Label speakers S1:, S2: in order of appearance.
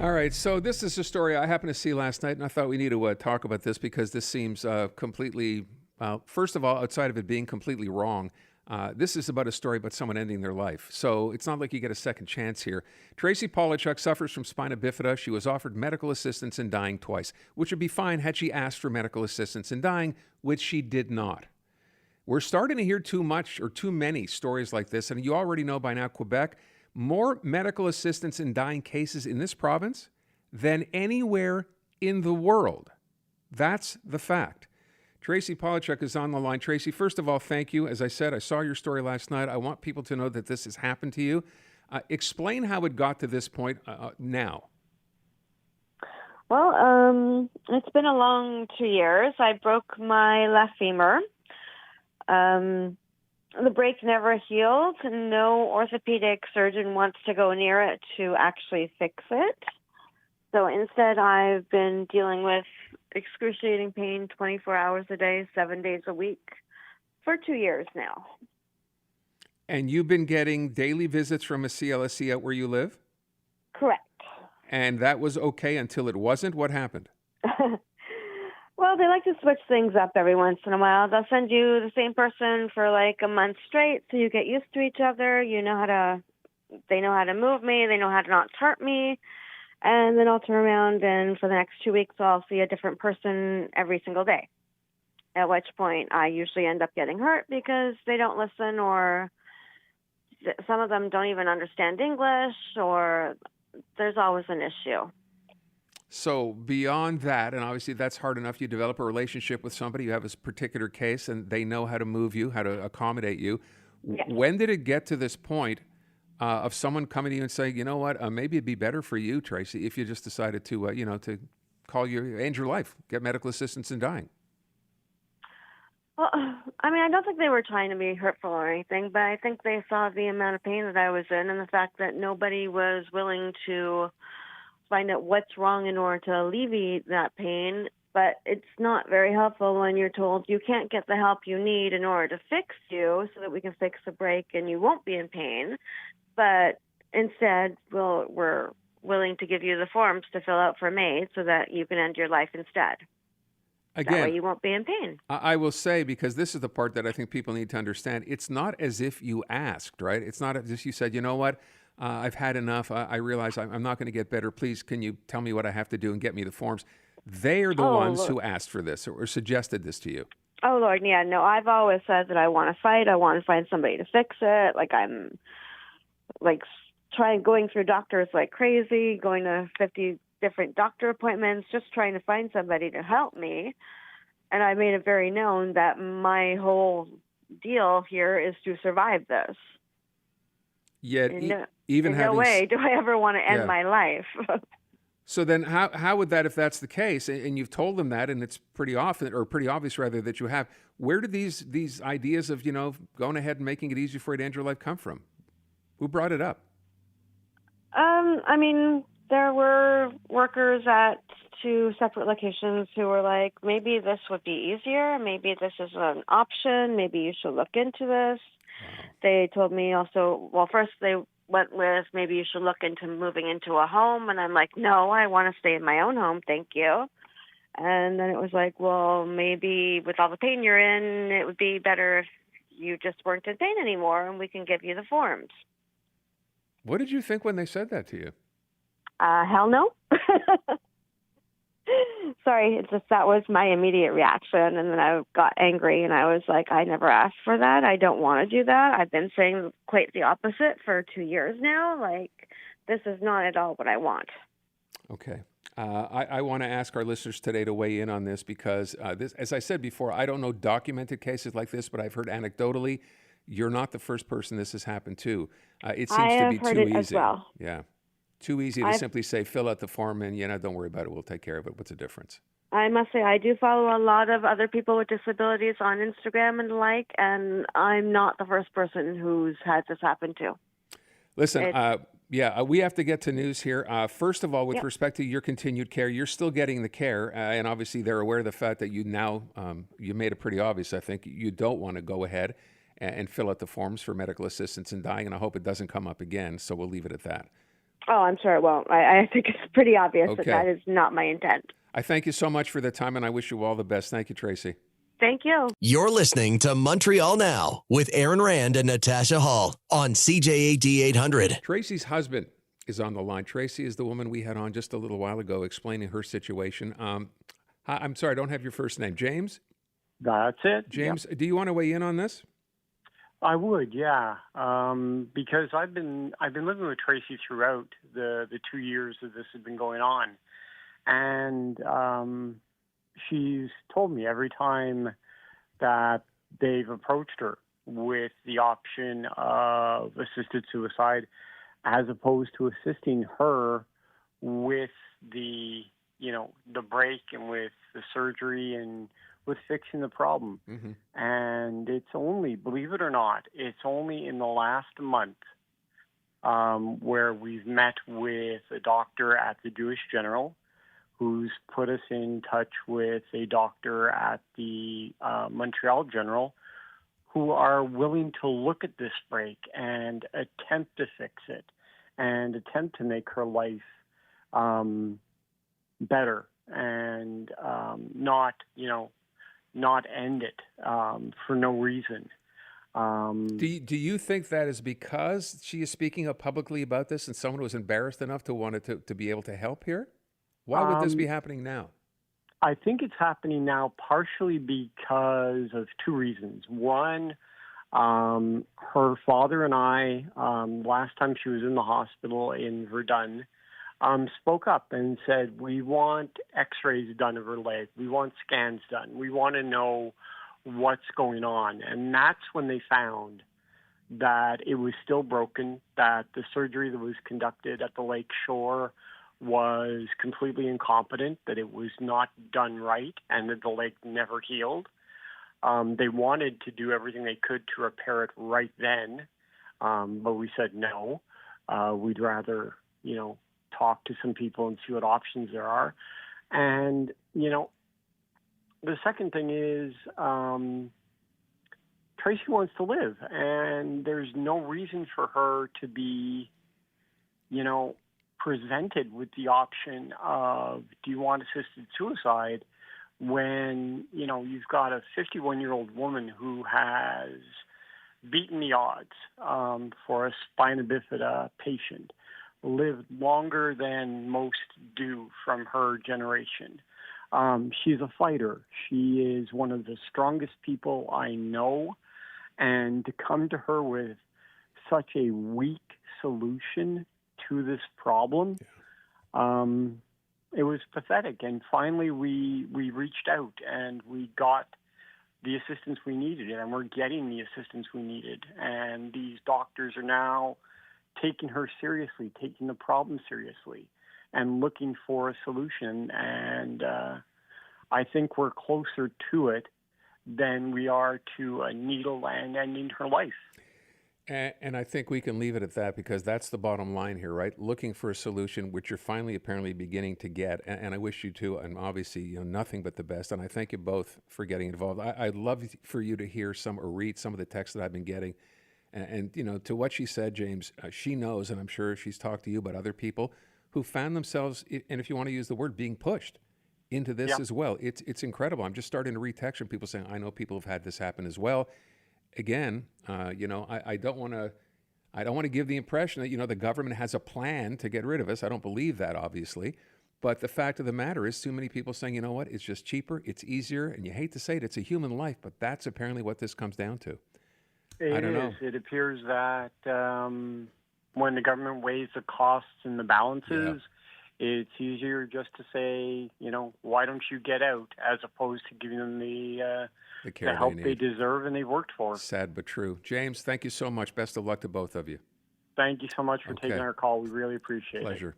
S1: All right, so this is a story I happened to see last night, and I thought we need to talk about this because this seems completely, first of all, outside of it being completely wrong, this is about a story about someone ending their life. So it's not like you get a second chance here. Tracy Polewczuk suffers from spina bifida. She was offered medical assistance in dying twice, which would be fine had she asked for medical assistance in dying, which she did not. We're starting to hear too much or too many stories like this, and you already know by now, Quebec, more medical assistance in dying cases in this province than anywhere in the world. That's the fact. Tracy Polewczuk is on the line. Tracy, first of all, thank you. As I said, I saw your story last night. I want people to know that this has happened to you. Explain how it got to this point now.
S2: Well, it's been a long 2 years. I broke my left femur. The break never healed. No orthopedic surgeon wants to go near it to actually fix it. So instead, I've been dealing with excruciating pain 24 hours a day, 7 days a week for 2 years now.
S1: And you've been getting daily visits from a CLSC out where you live?
S2: Correct.
S1: And that was okay until it wasn't? What happened?
S2: Well, they like to switch things up every once in a while. They'll send you the same person for like a month straight so you get used to each other. They know how to move me. They know how to not hurt me. And then I'll turn around and for the next 2 weeks, I'll see a different person every single day. At which point I usually end up getting hurt because they don't listen, or some of them don't even understand English, or there's always an issue.
S1: So beyond that, and obviously that's hard enough, you develop a relationship with somebody, you have a particular case, and they know how to move you, how to accommodate you.
S2: Yes.
S1: When did it get to this point of someone coming to you and saying, you know what, maybe it'd be better for you, Tracy, if you just decided to, to end your life, get medical assistance in dying?
S2: Well, I mean, I don't think they were trying to be hurtful or anything, but I think they saw the amount of pain that I was in and the fact that nobody was willing to find out what's wrong in order to alleviate that pain. But it's not very helpful when you're told you can't get the help you need in order to fix you so that we can fix the break and you won't be in pain. But instead, we're willing to give you the forms to fill out for MAID so that you can end your life instead.
S1: Again,
S2: that way you won't be in pain.
S1: I will say, because this is the part that I think people need to understand, it's not as if you asked, right? It's not as if you said, you know what, I've had enough. I realize I'm not going to get better. Please, can you tell me what I have to do and get me the forms? They are the ones who asked for this or suggested this to you.
S2: Oh, Lord, yeah. No, I've always said that I want to fight. I want to find somebody to fix it. Like, I'm, going through doctors like crazy, going to 50 different doctor appointments, just trying to find somebody to help me. And I made it very known that my whole deal here is to survive this.
S1: Yet,
S2: in no way do I ever want to end my life.
S1: So then how would that, if that's the case, and you've told them that, and it's pretty obvious rather, that you have, where do these ideas of, going ahead and making it easy for you to end your life come from? Who brought it up?
S2: I mean, there were workers at 2 separate locations who were like, maybe this would be easier. Maybe this is an option. Maybe you should look into this. Wow. They told me also, well, first they went with, maybe you should look into moving into a home. And I'm like, no, I want to stay in my own home. Thank you. And then it was like, well, maybe with all the pain you're in, it would be better if you just weren't in pain anymore and we can give you the forms.
S1: What did you think when they said that to you?
S2: Hell no. Sorry, that was my immediate reaction. And then I got angry and I was like, I never asked for that. I don't want to do that. I've been saying quite the opposite for 2 years now. Like, this is not at all what I want.
S1: Okay. I want to ask our listeners today to weigh in on this because, this, as I said before, I don't know documented cases like this, but I've heard anecdotally, you're not the first person this has happened to. It seems to be too easy.
S2: As well.
S1: Yeah. Too easy to simply say, fill out the form and, don't worry about it. We'll take care of it. What's the difference?
S2: I must say, I do follow a lot of other people with disabilities on Instagram and the like, and I'm not the first person who's had this happen to.
S1: Listen, we have to get to news here. First of all, with respect to your continued care, you're still getting the care, and obviously they're aware of the fact that you now, you made it pretty obvious, I think, you don't want to go ahead and fill out the forms for medical assistance in dying, and I hope it doesn't come up again, so we'll leave it at that.
S2: Oh, I'm sure it won't. I think it's pretty obvious that
S1: Okay.
S2: that is not my intent.
S1: I thank you so much for the time, and I wish you all the best. Thank you, Tracy.
S2: Thank you.
S3: You're listening to Montreal Now with Aaron Rand and Natasha Hall on CJAD 800.
S1: Tracy's husband is on the line. Tracy is the woman we had on just a little while ago explaining her situation. Hi, I'm sorry, I don't have your first name. James?
S4: That's it.
S1: James, do you want to weigh in on this?
S4: I would, yeah, because I've been living with Tracy throughout the 2 years that this has been going on, and she's told me every time that they've approached her with the option of assisted suicide, as opposed to assisting her with the break and with the surgery and with fixing the problem.
S1: Mm-hmm.
S4: And it's only, believe it or not, it's only in the last month where we've met with a doctor at the Jewish General who's put us in touch with a doctor at the Montreal General who are willing to look at this break and attempt to fix it and attempt to make her life better and not end it for no reason.
S1: Do you think that is because she is speaking up publicly about this and someone was embarrassed enough to want to be able to help here? Why would this be happening now?
S4: I think it's happening now partially because of two reasons. One, her father and I, last time she was in the hospital in Verdun, spoke up and said, we want x-rays done of her leg. We want scans done. We want to know what's going on. And that's when they found that it was still broken, that the surgery that was conducted at the lake shore was completely incompetent, that it was not done right, and that the leg never healed. They wanted to do everything they could to repair it right then, but we said no. We'd rather, talk to some people and see what options there are. And, the second thing is Tracy wants to live, and there's no reason for her to be, presented with the option of, do you want assisted suicide, when, you've got a 51-year-old woman who has beaten the odds for a spina bifida patient, lived longer than most do from her generation. She's a fighter. She is one of the strongest people I know. And to come to her with such a weak solution to this problem, it was pathetic. And finally, we reached out and we got the assistance we needed, and we're getting the assistance we needed. And these doctors are now taking her seriously, taking the problem seriously, and looking for a solution. And I think we're closer to it than we are to a needle and ending her life.
S1: And I think we can leave it at that, because that's the bottom line here, right? Looking for a solution, which you're finally apparently beginning to get. And I wish you too, and obviously, nothing but the best. And I thank you both for getting involved. I'd love for you to hear or read some of the texts that I've been getting. And to what she said, James, she knows, and I'm sure she's talked to you about other people who found themselves, and if you want to use the word, being pushed into this as well. It's incredible. I'm just starting to read texts from people saying, I know people have had this happen as well. Again, I don't want to give the impression that, the government has a plan to get rid of us. I don't believe that, obviously. But the fact of the matter is, too many people saying, you know what, it's just cheaper, it's easier, and you hate to say it, it's a human life, but that's apparently what this comes down to. I don't know.
S4: It appears that when the government weighs the costs and the balances, it's easier just to say, why don't you get out, as opposed to giving them the help they deserve and they've worked for.
S1: Sad but true. James, thank you so much. Best of luck to both of you.
S4: Thank you so much for taking our call. We really appreciate it.
S1: Pleasure.